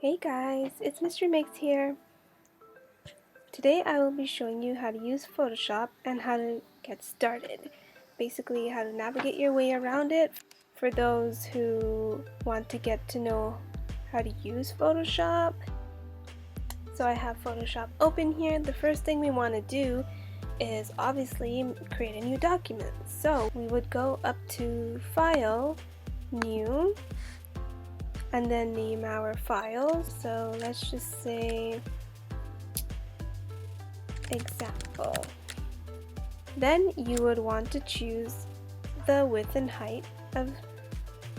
Hey guys, it's MistryMakes here. Today I will be showing you how to use Photoshop and how to get started. Basically how to navigate your way around it for those who want to get to know how to use Photoshop. So I have Photoshop open here. The first thing we want to do is obviously create a new document. So we would go up to File, New, and then name our file. So let's just say example. Then you would want to choose the width and height of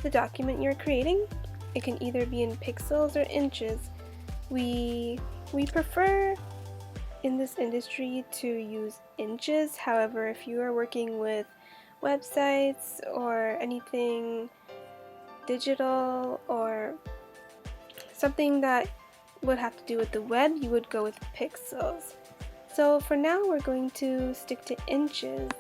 the document you're creating. It can either be in pixels or inches. We prefer in this industry to use inches. However, if you are working with websites or anything digital or something that would have to do with the web, you would go with pixels. So for now we're going to stick to inches,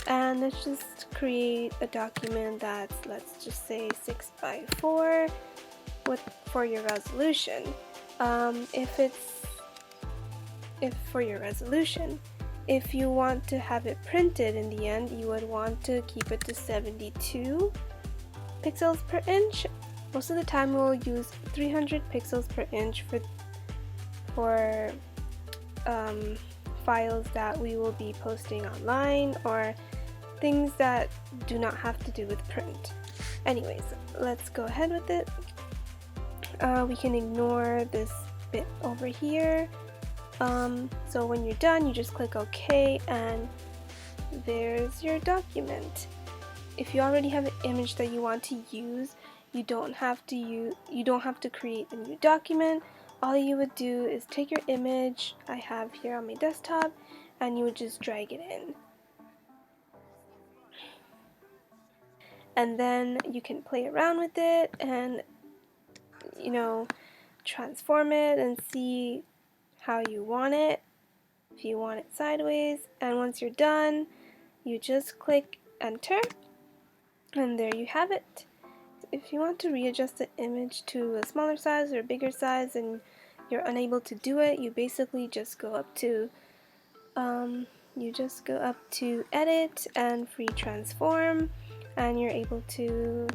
and let's just create a document that's, let's just say 6x4 for your resolution. If you want to have it printed in the end, you would want to keep it to 72 pixels per inch. Most of the time we'll use 300 pixels per inch for files that we will be posting online or things that do not have to do with print. Anyways, let's go ahead with it. We can ignore this bit over here. So when you're done, you just click OK, and there's your document. If you already have an image that you want to use, you don't have to create a new document. All you would do is take your image I have here on my desktop, and you would just drag it in. And then you can play around with it and, transform it and see how you want it. If you want it sideways, and once you're done, you just click enter, and there you have it. If you want to readjust the image to a smaller size or a bigger size and you're unable to do it, you basically just go up to edit and free transform, and you're able to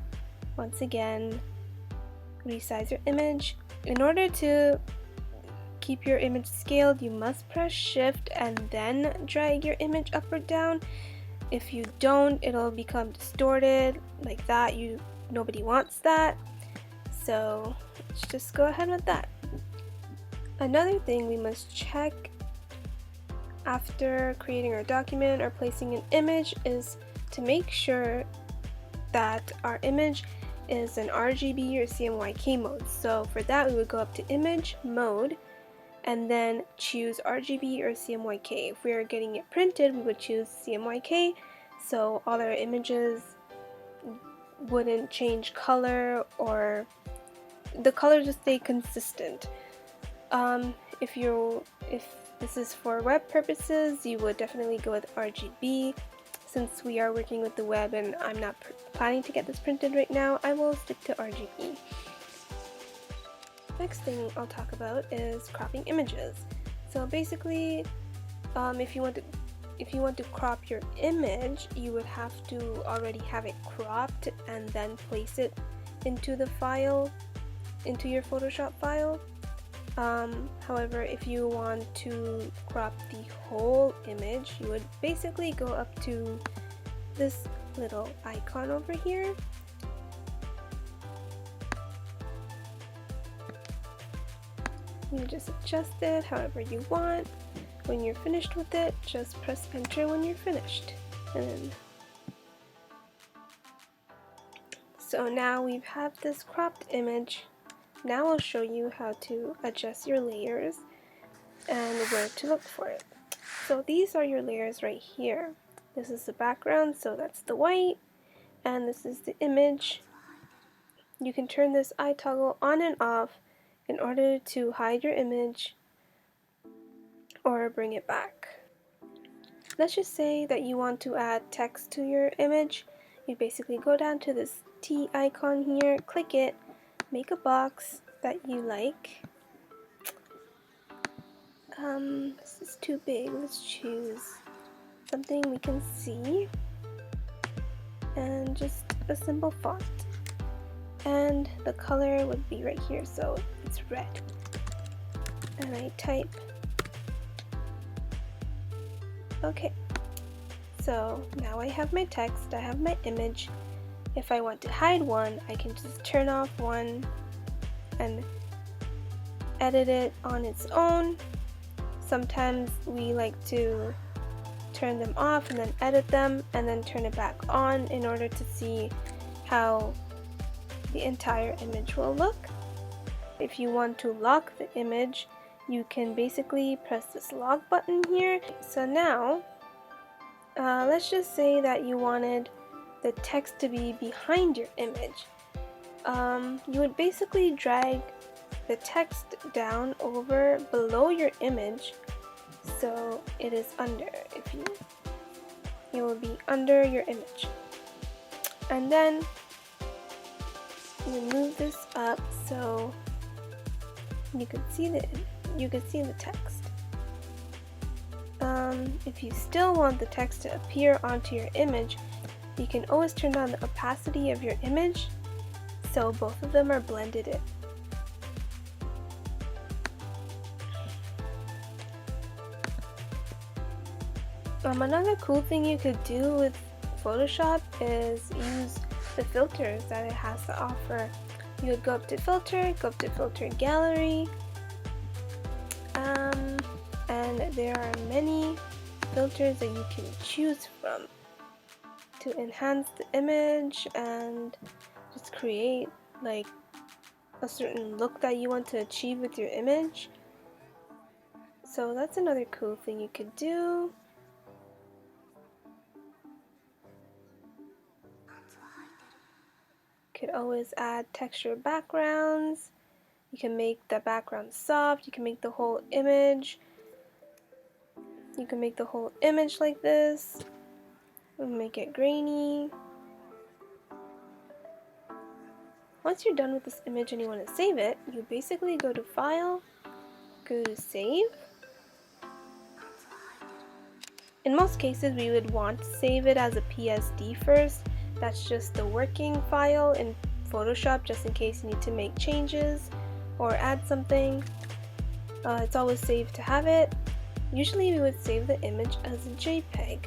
once again resize your image. In order to keep your image scaled, you must press shift and then drag your image up or down. If you don't, it'll become distorted like that. Nobody wants that. So let's just go ahead with that. Another thing we must check after creating our document or placing an image is to make sure that our image is an RGB or CMYK mode. So for that, we would go up to image mode and then choose RGB or CMYK. If we are getting it printed, we would choose CMYK, so all our images wouldn't change color, or the color just stay consistent. If this is for web purposes, you would definitely go with RGB. Since we are working with the web and I'm not planning to get this printed right now, I will stick to RGB. Next thing I'll talk about is cropping images. So basically, if you want to crop your image, you would have to already have it cropped and then place it into your Photoshop file. However, if you want to crop the whole image, you would basically go up to this little icon over here. You just adjust it however you want. When you're finished with it, just press enter when you're finished. So now we have this cropped image. Now I'll show you how to adjust your layers and where to look for it. So these are your layers right here. This is the background, so that's the white, and this is the image. You can turn this eye toggle on and off in order to hide your image or bring it back. Let's just say that you want to add text to your image. You basically go down to this T icon here, click it, make a box, that you like. This is too big. Let's choose something we can see and just a simple font. And the color would be right here, so it's red. And I type. Okay, so now I have my text, I have my image. If I want to hide one, I can just turn off one and edit it on its own. Sometimes we like to turn them off and then edit them and then turn it back on in order to see how the entire image will look. If you want to lock the image, you can basically press this lock button here. So now, let's just say that you wanted the text to be behind your image. You would basically drag the text down over below your image so it is under. It will be under your image. And then you move this up so you can see the text. If you still want the text to appear onto your image, you can always turn down the opacity of your image so both of them are blended in. Another cool thing you could do with Photoshop is use the filters that it has to offer. You would go up to filter gallery, and there are many filters that you can choose from to enhance the image and just create like a certain look that you want to achieve with your image. So that's another cool thing you could do. You could always add texture backgrounds. You can make the background soft. You can make the whole image. You can make the whole image like this. Make it grainy. Once you're done with this image and you want to save it, you basically go to File, go to Save. In most cases, we would want to save it as a PSD first. That's just the working file in Photoshop, just in case you need to make changes or add something. It's always safe to have it. Usually we would save the image as a JPEG.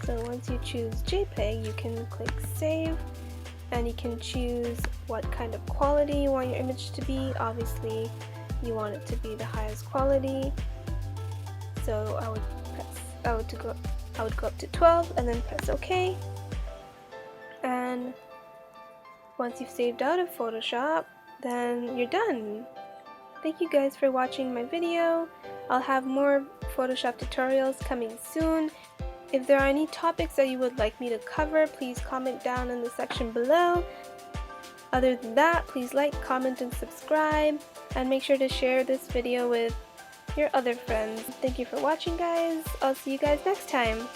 So once you choose JPEG, you can click Save, and you can choose what kind of quality you want your image to be. Obviously, you want it to be the highest quality. So I would go up to 12 and then press OK. And once you've saved out of Photoshop, then you're done. Thank you guys for watching my video. I'll have more Photoshop tutorials coming soon. If there are any topics that you would like me to cover, please comment down in the section below. Other than that, please like, comment, and subscribe, and make sure to share this video with your other friends. Thank you for watching, guys. I'll see you guys next time.